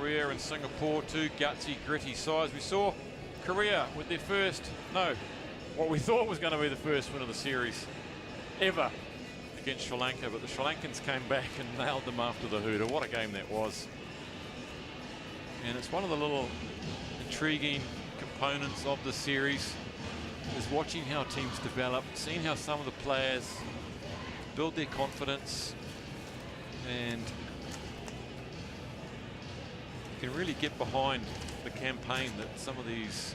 Korea and Singapore, two gutsy, gritty sides. We saw Korea with their first, no, what we thought was going to be the first win of the series ever against Sri Lanka, but the Sri Lankans came back and nailed them after the hooter. What a game that was. And it's one of the little intriguing components of the series, is watching how teams develop, seeing how some of the players build their confidence, and you can really get behind the campaign that some of these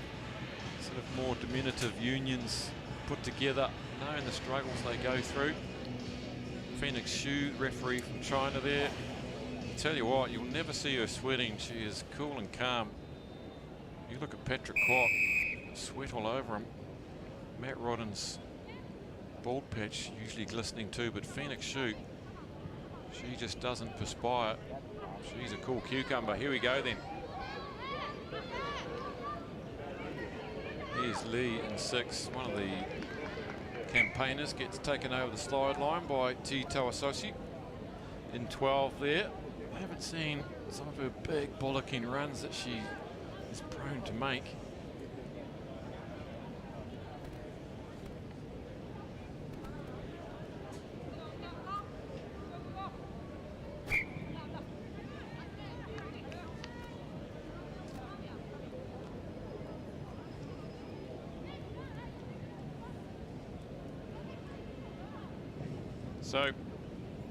sort of more diminutive unions put together, knowing the struggles they go through. Phoenix Xu, referee from China there. I tell you what, you'll never see her sweating. She is cool and calm. You look at Patrick Kwok, sweat all over him. Matt Rodden's bald patch usually glistening too, but Phoenix Xu, she just doesn't perspire. She's a cool cucumber. Here we go then. Here's Lee in 6. One of the campaigners gets taken over the slide line by Tito Asosi in 12 there. I haven't seen some of her big bollocking runs that she is prone to make. So,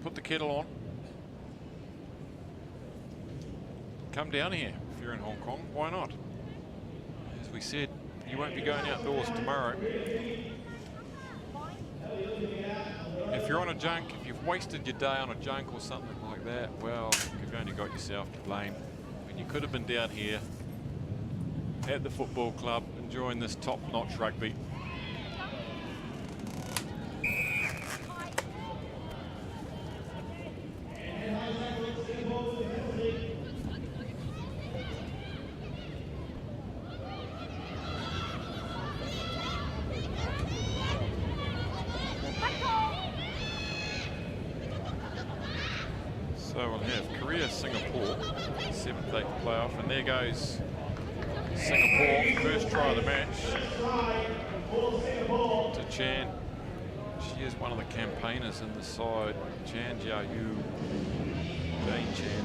put the kettle on. Come down here if you're in Hong Kong. Why not? As we said, you won't be going outdoors tomorrow. If you're on a junk, if you've wasted your day on a junk or something like that, well, you've only got yourself to blame. And you could have been down here at the football club enjoying this top-notch rugby. So we'll have Korea, Singapore, 7th, 8th playoff, and there goes Singapore, first try of the match to Chan. She is one of the campaigners in the side, Chan Jiayu, Jane Chan,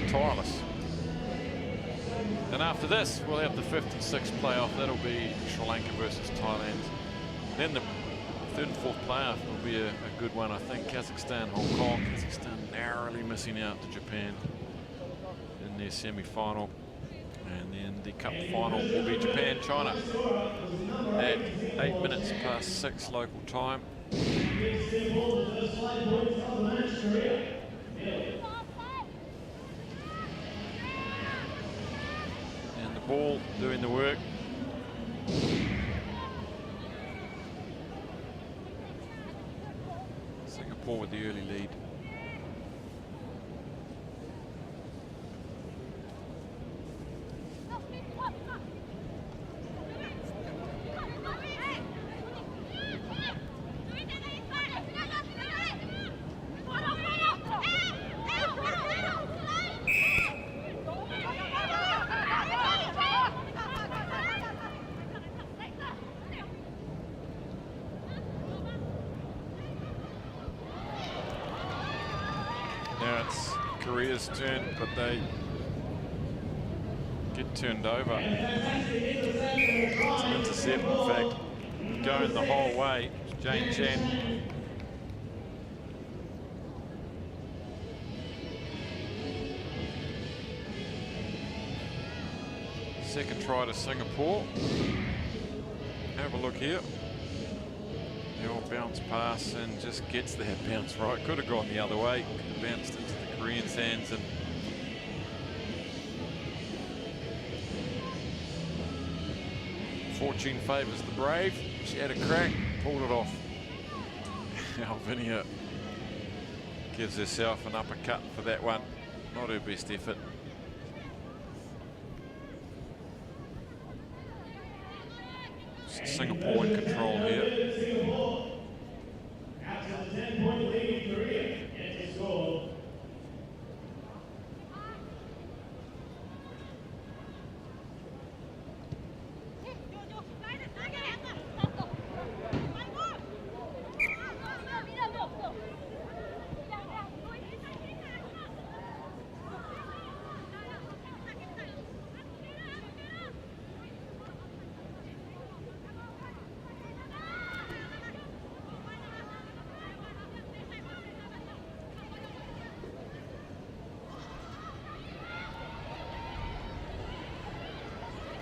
tireless. And after this, we'll have the 5th and 6th playoff. That'll be Sri Lanka versus Thailand. Then the 3rd and 4th playoff will be a good one, I think. Kazakhstan, Hong Kong. Kazakhstan narrowly missing out to Japan in their semi-final. And then the cup final will be Japan, China at 8 minutes past 6 local time. And the ball doing the work. Singapore with the early lead. Now it's Korea's turn, but they get turned over. It's an intercept, in fact, going the whole way. Jane Chan. Second try to Singapore. Have a look here. The old bounce pass and just gets that bounce right. Could have gone the other way. Could have bounced into the Koreans' hands, and fortune favours the brave. She had a crack, pulled it off. Alvinia gives herself an uppercut for that one. Not her best effort. Singapore in control here.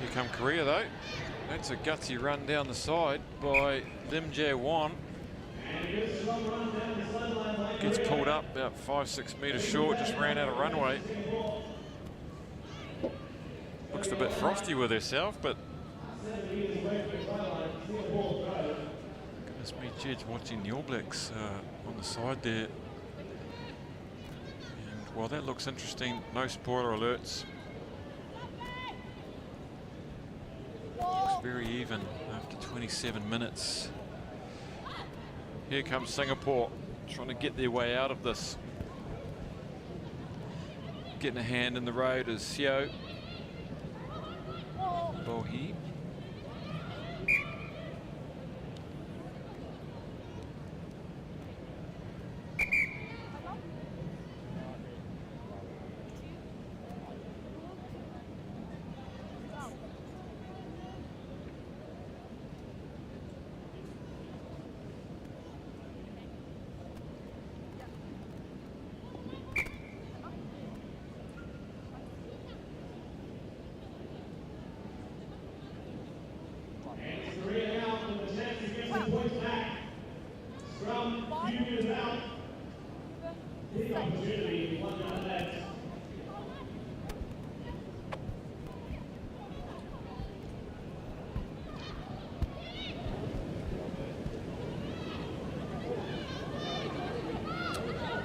Here come Korea though. That's a gutsy run down the side by Lim Jae-won. Gets pulled up about 5-6 metres short, just ran out of runway. Looks a bit frosty with herself, but goodness me, Jed's watching the All Blacks on the side there. And while that looks interesting, no spoiler alerts. Looks very even after 27 minutes. Here comes Singapore, trying to get their way out of this. Getting a hand in the road is Seo Bohee.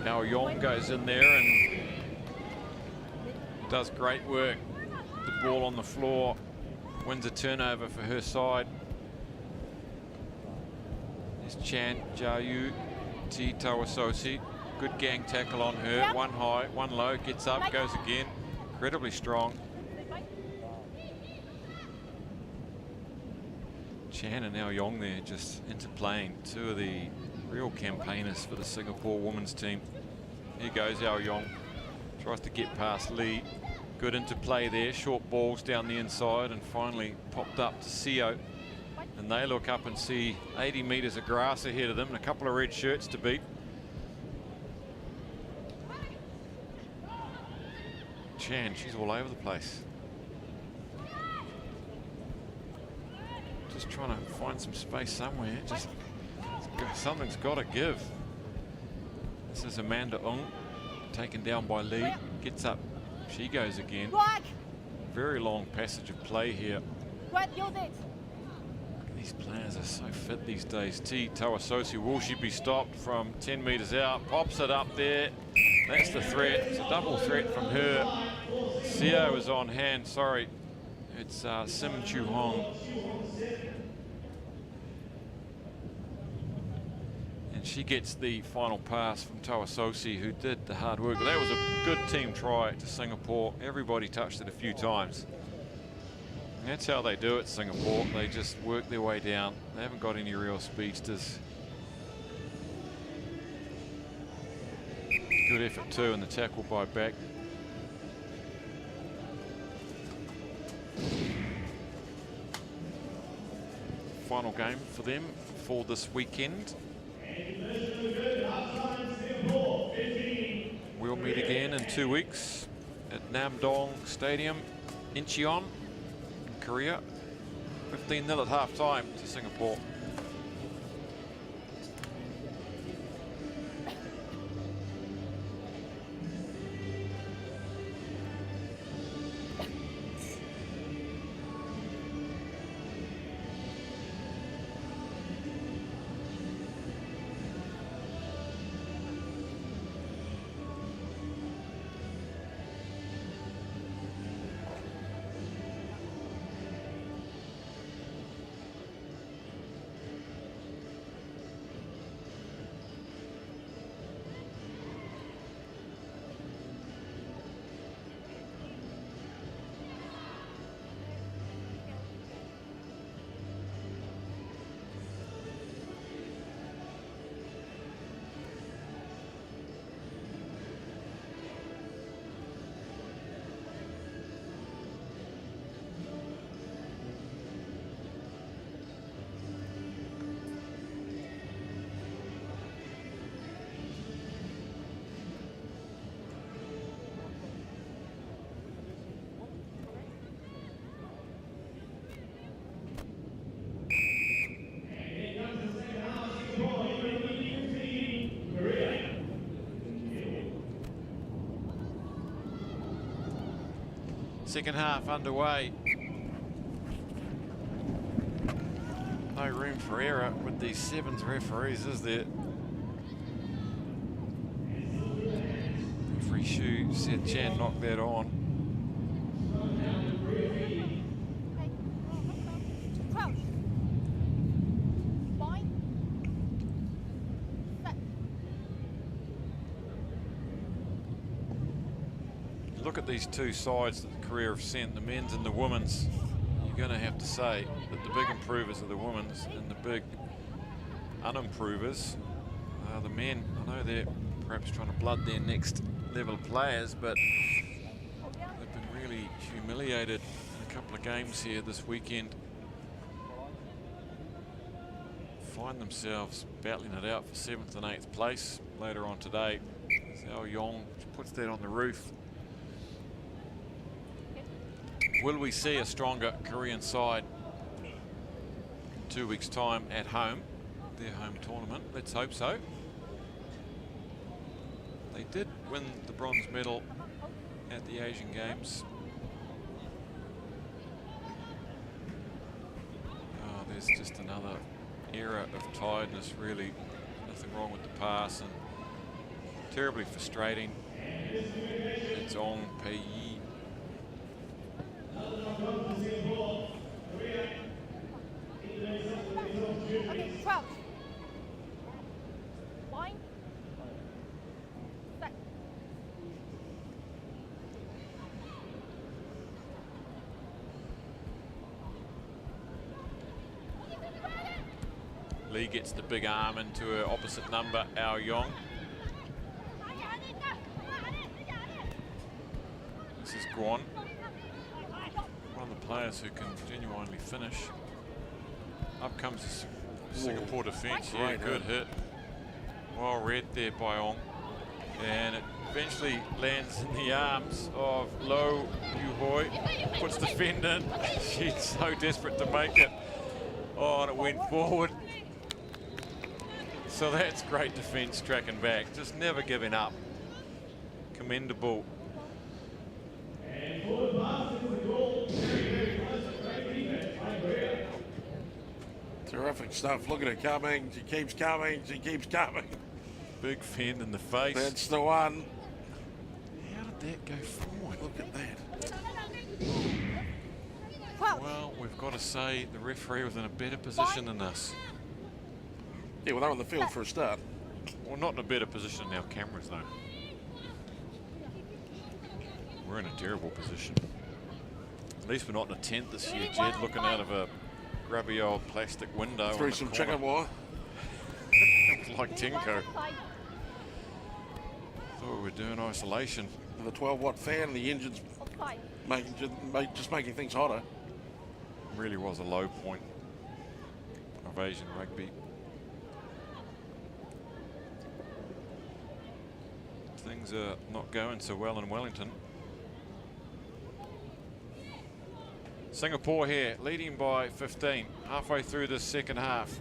Now Yong goes in there and does great work. The ball on the floor, wins a turnover for her side. There's Chan Jayu T Tawasosi. Good gang tackle on her. One high, one low, gets up, goes again. Incredibly strong. Chan and now Yong there just interplaying. Two of the real campaigners for the Singapore women's team. Here goes Ao Yong. Tries to get past Lee. Good interplay there. Short balls down the inside and finally popped up to Seo. And they look up and see 80 metres of grass ahead of them and a couple of red shirts to beat. Chan, she's all over the place. Just trying to find some space somewhere. Just something's got to give. This is Amanda Ung, taken down by Lee. Gets up, she goes again. Very long passage of play here. These players are so fit these days. T Tawasosi, will she be stopped from 10 metres out? Pops it up there. That's the threat. It's a double threat from her. Seo is on hand, sorry. It's Sim Chu Hong. She gets the final pass from Tawasosi, who did the hard work. That was a good team try to Singapore. Everybody touched it a few times. And that's how they do it, Singapore. They just work their way down. They haven't got any real speedsters. Good effort too in the tackle by Back. Final game for them for this weekend. We'll meet again in 2 weeks at Namdong Stadium, Incheon, in Korea. 15-0 at half-time to Singapore. Second half underway. No room for error with these sevens referees, is there? Free shoe, said Chan knocked that on. Look at these two sides that the career have sent, the men's and the women's. You're going to have to say that the big improvers are the women's and the big unimprovers are the men. I know they're perhaps trying to blood their next level players, but they've been really humiliated in a couple of games here this weekend. Find themselves battling it out for 7th and 8th place later on today. Zhao Yong puts that on the roof. Will we see a stronger Korean side in 2 weeks' time at home, their home tournament? Let's hope so. They did win the bronze medal at the Asian Games. Oh, there's just another era of tiredness, really. Nothing wrong with the pass and terribly frustrating. It's on Pei. Okay, 12. Line. Set. Lee gets the big arm into her opposite number, Ao Yong. This is Guan, one of the players who can genuinely finish. Up comes the Singapore defence. Yeah, good hit. Well read there by Ong. And it eventually lands in the arms of Lo Yu-hoi. Puts the fend in. She's so desperate to make it. Oh, and it went forward. So that's great defence tracking back. Just never giving up. Commendable. Terrific stuff. Look at her coming. She keeps coming. She keeps coming. Big fend in the face. That's the one. How did that go forward? Look at that. Well, we've got to say the referee was in a better position than us. Yeah, well, they're on the field for a start. Well, not in a better position than our cameras, though. We're in a terrible position. At least we're not in a tent this year, Jed, looking out of a grubby old plastic window. Through some chicken wire. Like Tinko. Thought we were doing isolation. With a 12-watt fan, the engine's just making things hotter. Really was a low point of Asian rugby. Things are not going so well in Wellington. Singapore here, leading by 15, halfway through this second half.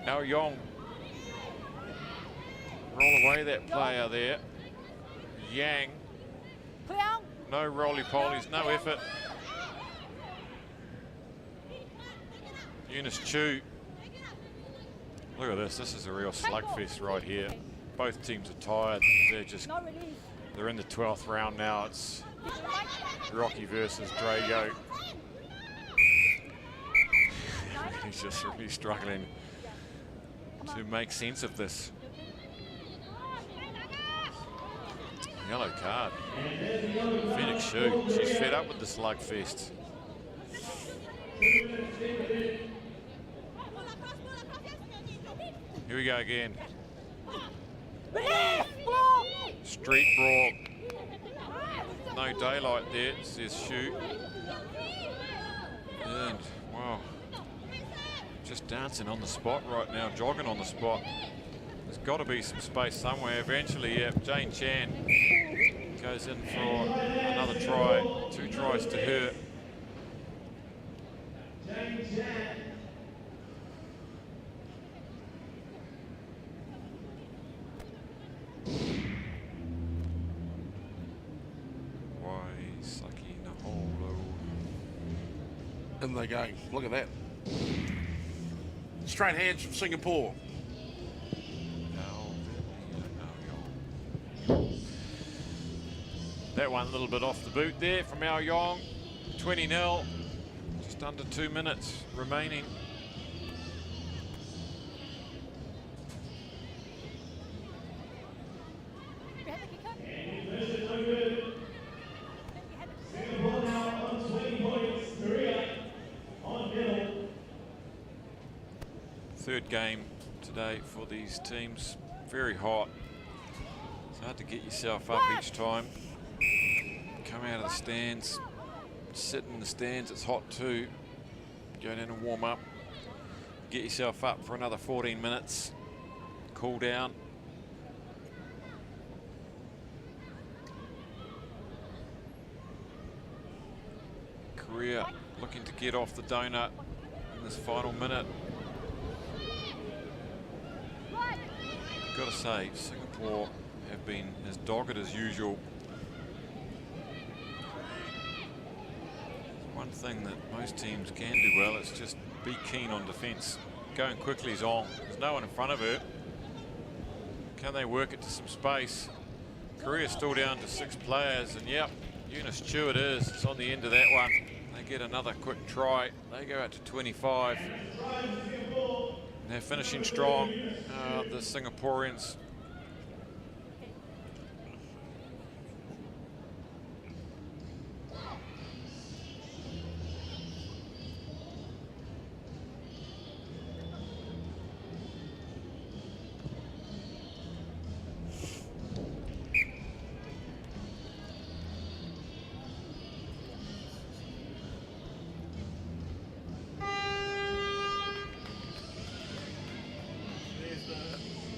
Ao Yong. Roll away that player there. Yang. No roly-polies, no effort. Eunice Chu. Look at this is a real slugfest right here. Both teams are tired. They're in the 12th round now. It's Rocky versus Drago. He's just really struggling to make sense of this. Yellow card. Phoenix Shu. She's fed up with the slugfest. Here we go again. Street brawl. No daylight there, says Shu. And, wow. Just dancing on the spot right now, jogging on the spot. There's got to be some space somewhere. Eventually, yeah, Jane Chan goes in for another try. 2 tries to her. Saki Naholo. And they go. Look at that. Straight hands from Singapore. That one a little bit off the boot there from Ao Yong. 20-0. Just under 2 minutes remaining. Third game today for these teams. Very hot. It's hard to get yourself up each time. Come out of the stands, sit in the stands, it's hot too. Go down and warm up. Get yourself up for another 14 minutes. Cool down. Korea looking to get off the donut in this final minute. Got to say, Singapore have been as dogged as usual. One thing that most teams can do well is just be keen on defence. Going quickly is on. There's no one in front of her. Can they work it to some space? Korea's still down to 6 players, and yep, Eunice Stewart is. It's on the end of that one. They get another quick try. They go out to 25. And they're finishing strong, the Singaporeans.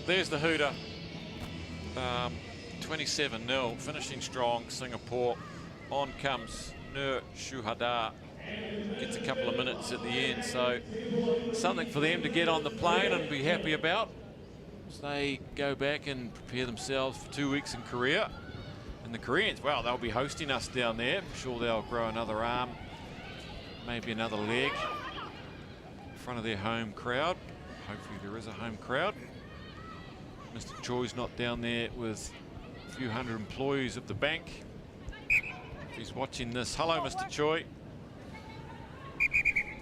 There's the hooter. 27-0, finishing strong, Singapore. On comes Nur Shuhada. Gets a couple of minutes at the end, so something for them to get on the plane and be happy about. So they go back and prepare themselves for 2 weeks in Korea. And the Koreans, well, they'll be hosting us down there. I'm sure they'll grow another arm, maybe another leg in front of their home crowd. Hopefully there is a home crowd. Mr. Choi's not down there with a few hundred employees of the bank. If he's watching this, hello, Mr. Choi.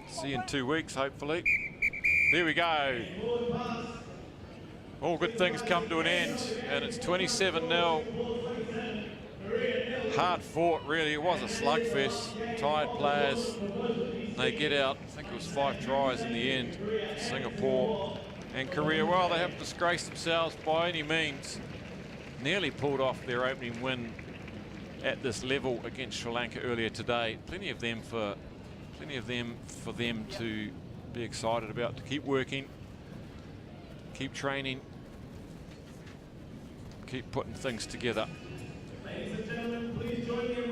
See you in 2 weeks, hopefully. There we go. All good things come to an end, and it's 27-0. Hard fought, really. It was a slugfest. Tired players. They get out. I think it was 5 tries in the end for Singapore. And Korea, well, they haven't disgraced themselves by any means. Nearly pulled off their opening win at this level against Sri Lanka earlier today. Plenty of them for them to be excited about, to keep working, keep training, keep putting things together. Ladies and gentlemen, please join me